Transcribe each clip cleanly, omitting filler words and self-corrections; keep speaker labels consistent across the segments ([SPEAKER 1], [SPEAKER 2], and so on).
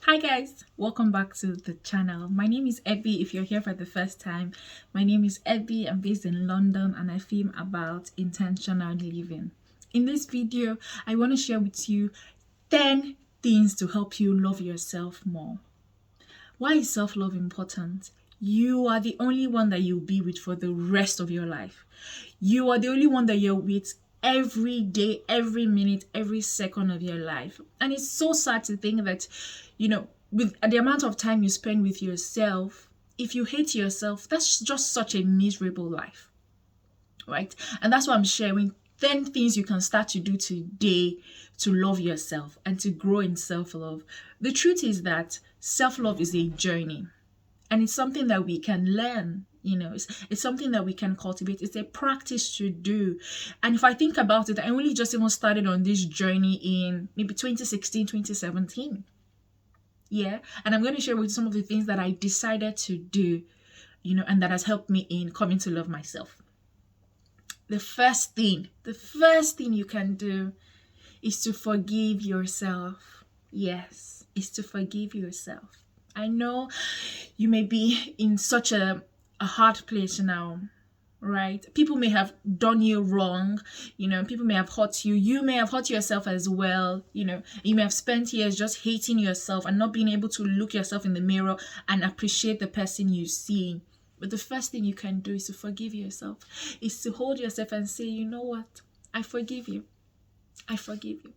[SPEAKER 1] Hi guys, welcome back to the channel. My name is Ebby. If you're here for the first time, my name is Ebby. I'm based in London and I film about intentional living. In this video, I want to share with you 10 things to help you love yourself more. Why is self-love important? You are the only one that you'll be with for the rest of your life. You are the only one that you're with every day, every minute, every second of your life. And it's so sad to think that, with the amount of time you spend with yourself, if you hate yourself, that's just such a miserable life, right? And that's why I'm sharing 10 things you can start to do today to love yourself and to grow in self-love. The truth is that self-love is a journey and it's something that we can learn. It's something that we can cultivate. It's a practice to do. And if I think about it, I only just even started on this journey in maybe 2016, 2017. Yeah. And I'm going to share with you some of the things that I decided to do, and that has helped me in coming to love myself. The first thing you can do is to forgive yourself. Yes, is to forgive yourself. I know you may be in such a hard place now, right? People may have done you wrong, people may have hurt you. You may have hurt yourself as well. You may have spent years just hating yourself and not being able to look yourself in the mirror and appreciate the person you see. But the first thing you can do is to forgive yourself, is to hold yourself and say, you know what? I forgive you. I forgive you.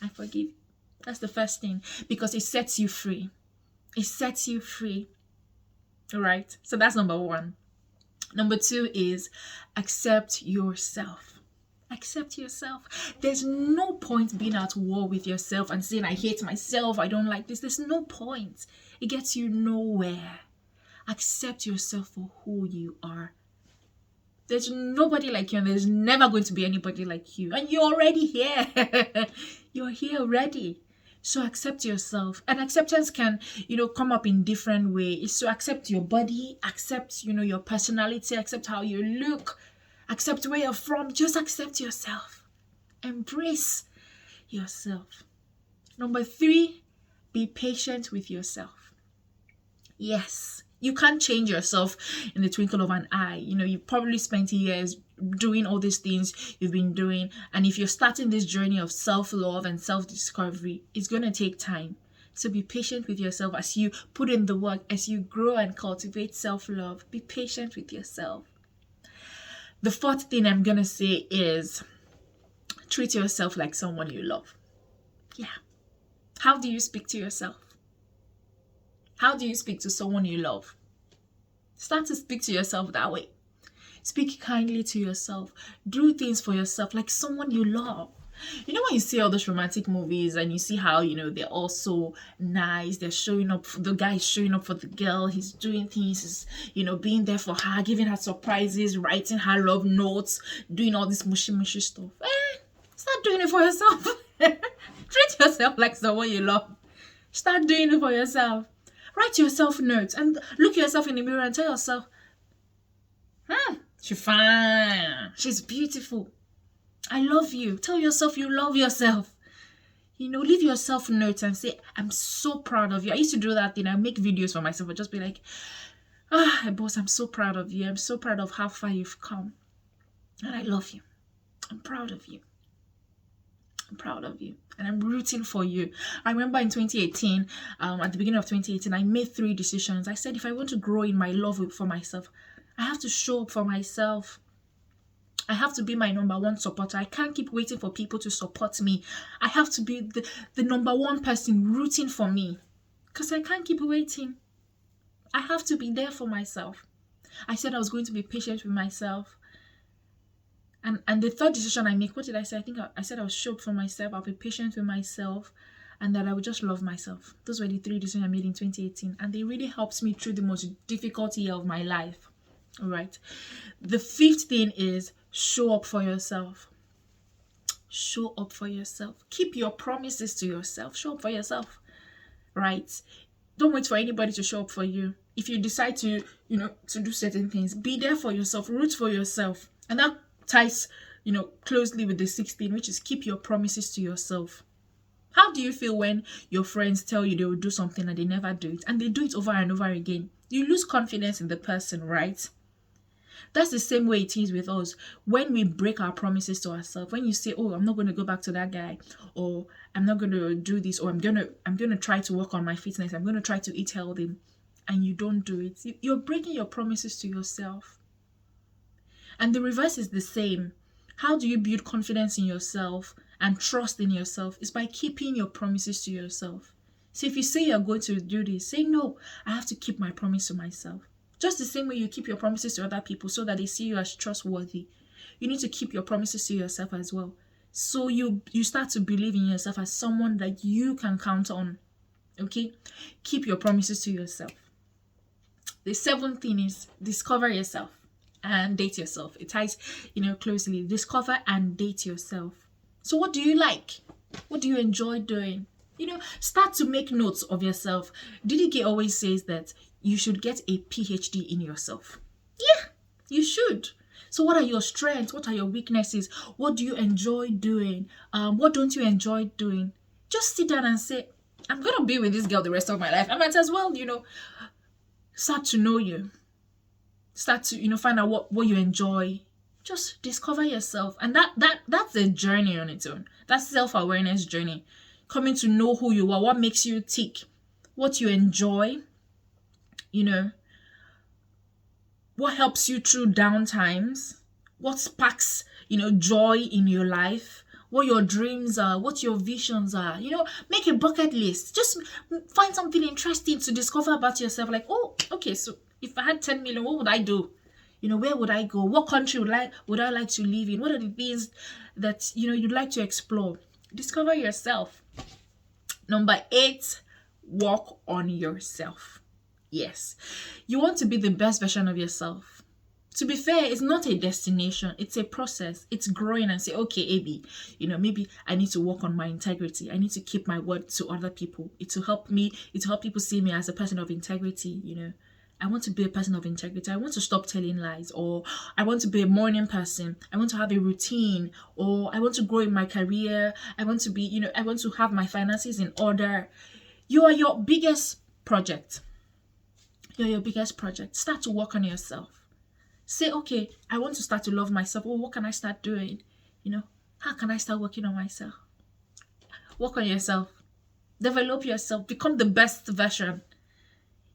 [SPEAKER 1] I forgive you. That's the first thing, because it sets you free. It sets you free. All right. So that's number one. Number two is accept yourself. Accept yourself. There's no point being at war with yourself and saying, I hate myself, I don't like this. There's no point. It gets you nowhere. Accept yourself for who you are. There's nobody like you, and there's never going to be anybody like you. And you're already here. You're here already. So accept yourself. And acceptance can, come up in different ways. So accept your body, accept, your personality, accept how you look, accept where you're from. Just accept yourself. Embrace yourself. Number three, be patient with yourself. Yes, you can't change yourself in the twinkle of an eye. You probably spent years doing all these things you've been doing. And if you're starting this journey of self-love and self-discovery, it's going to take time. So be patient with yourself as you put in the work, as you grow and cultivate self-love. Be patient with yourself. The fourth thing I'm going to say is treat yourself like someone you love. Yeah. How do you speak to yourself? How do you speak to someone you love? Start to speak to yourself that way. Speak kindly to yourself. Do things for yourself like someone you love. When you see all those romantic movies and you see how, they're all so nice. They're showing up. The guy is showing up for the girl. He's doing things, being there for her, giving her surprises, writing her love notes, doing all this mushy stuff. Start doing it for yourself. Treat yourself like someone you love. Start doing it for yourself. Write yourself notes and look yourself in the mirror and tell yourself, she's fine. She's beautiful. I love you. Tell yourself you love yourself. Leave yourself notes and say, I'm so proud of you. I used to do that thing. I make videos for myself. I'd just be like, boss, I'm so proud of you. I'm so proud of how far you've come. And I love you. I'm proud of you. I'm proud of you and I'm rooting for you. I remember in 2018, at the beginning of 2018, I made 3 decisions. I said, if I want to grow in my love for myself, I have to show up for myself. I have to be my number one supporter. I can't keep waiting for people to support me. I have to be the number one person rooting for me, because I can't keep waiting. I have to be there for myself. I said I was going to be patient with myself. And the third decision I make, what did I say? I said I would show up for myself, I'll be patient with myself, and that I would just love myself. Those were the 3 decisions I made in 2018. And they really helped me through the most difficult year of my life. All right. The 5th thing is show up for yourself. Show up for yourself. Keep your promises to yourself. Show up for yourself. Right? Don't wait for anybody to show up for you. If you decide to, to do certain things, be there for yourself. Root for yourself. And that ties, closely with the 6th thing, which is keep your promises to yourself. How do you feel when your friends tell you they will do something and they never do it, and they do it over and over again? You lose confidence in the person, right? That's the same way it is with us. When we break our promises to ourselves, when you say, oh, I'm not going to go back to that guy, or I'm not going to do this, or I'm going to try to work on my fitness, I'm going to try to eat healthy, and you don't do it, you're breaking your promises to yourself. And the reverse is the same. How do you build confidence in yourself and trust in yourself? Is by keeping your promises to yourself. So if you say you're going to do this, say, no, I have to keep my promise to myself. Just the same way you keep your promises to other people so that they see you as trustworthy. You need to keep your promises to yourself as well. So you start to believe in yourself as someone that you can count on. Okay? Keep your promises to yourself. The seventh thing is discover yourself and date yourself. It ties, closely. Discover and date yourself. So what do you like? What do you enjoy doing? Start to make notes of yourself. DDK always says that you should get a PhD in yourself. Yeah, you should. So what are your strengths? What are your weaknesses? What do you enjoy doing? What don't you enjoy doing? Just sit down and say, I'm going to be with this girl the rest of my life. I might as well, start to know you. Start to, find out what you enjoy. Just discover yourself. And that's a journey on its own. That's self-awareness journey. Coming to know who you are, what makes you tick, what you enjoy, what helps you through down times, what sparks, joy in your life, what your dreams are, what your visions are. Make a bucket list. Just find something interesting to discover about yourself. Like, oh, okay, so if I had 10 million, what would I do? Where would I go? What country would I like to live in? What are the things that, you'd like to explore? Discover yourself. Number 8, work on yourself. Yes, you want to be the best version of yourself. To be fair, it's not a destination, it's a process. It's growing and say, okay, AB, maybe I need to work on my integrity. I need to keep my word to other people. It will help people see me as a person of integrity. I want to be a person of integrity. I want to stop telling lies, or I want to be a morning person. I want to have a routine, or I want to grow in my career. I want to be, I want to have my finances in order. You are your biggest project. You're your biggest project. Start to work on yourself. Say, okay, I want to start to love myself. Oh, what can I start doing? How can I start working on myself? Work on yourself. Develop yourself. Become the best version.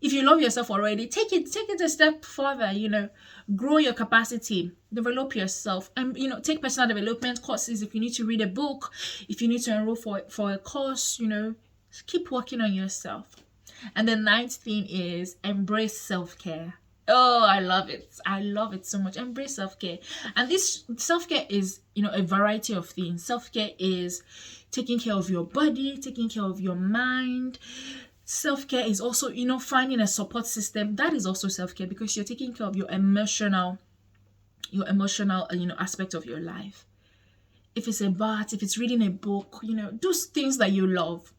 [SPEAKER 1] If you love yourself already, take it a step further, grow your capacity, develop yourself, and, take personal development courses. If you need to read a book, if you need to enroll for a course, keep working on yourself. And the 9th thing is embrace self-care. Oh, I love it. I love it so much. Embrace self-care. And this self-care is, a variety of things. Self-care is taking care of your body, taking care of your mind. Self-care is also, finding a support system. That is also self-care, because you're taking care of your emotional, aspect of your life. If it's a bath, if it's reading a book, do things that you love.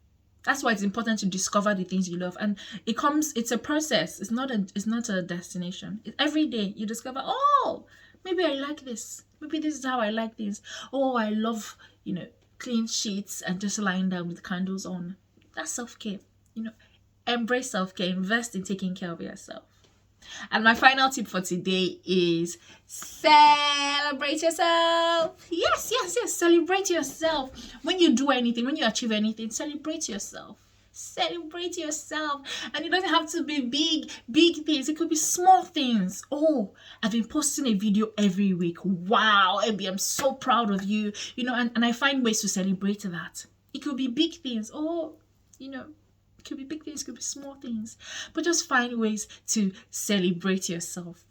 [SPEAKER 1] That's why it's important to discover the things you love. And it's a process. It's not a destination. Every day you discover, oh, maybe I like this. Maybe this is how I like things. Oh, I love, clean sheets and just lying down with candles on. That's self-care. Embrace self-care. Invest in taking care of yourself. And my final tip for today is celebrate yourself. Yes. Celebrate yourself. When you do anything, when you achieve anything, celebrate yourself. Celebrate yourself. And it doesn't have to be big things. It could be small things. Oh, I've been posting a video every week. Wow, Abby, I'm so proud of you. And I find ways to celebrate that. It could be big things. Oh, it could be big things, it could be small things. But just find ways to celebrate yourself.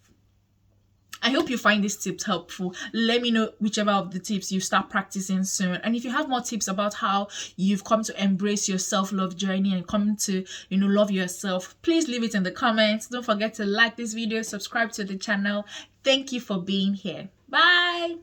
[SPEAKER 1] I hope you find these tips helpful. Let me know whichever of the tips you start practicing soon. And if you have more tips about how you've come to embrace your self-love journey and come to, love yourself, please leave it in the comments. Don't forget to like this video, subscribe to the channel. Thank you for being here. Bye.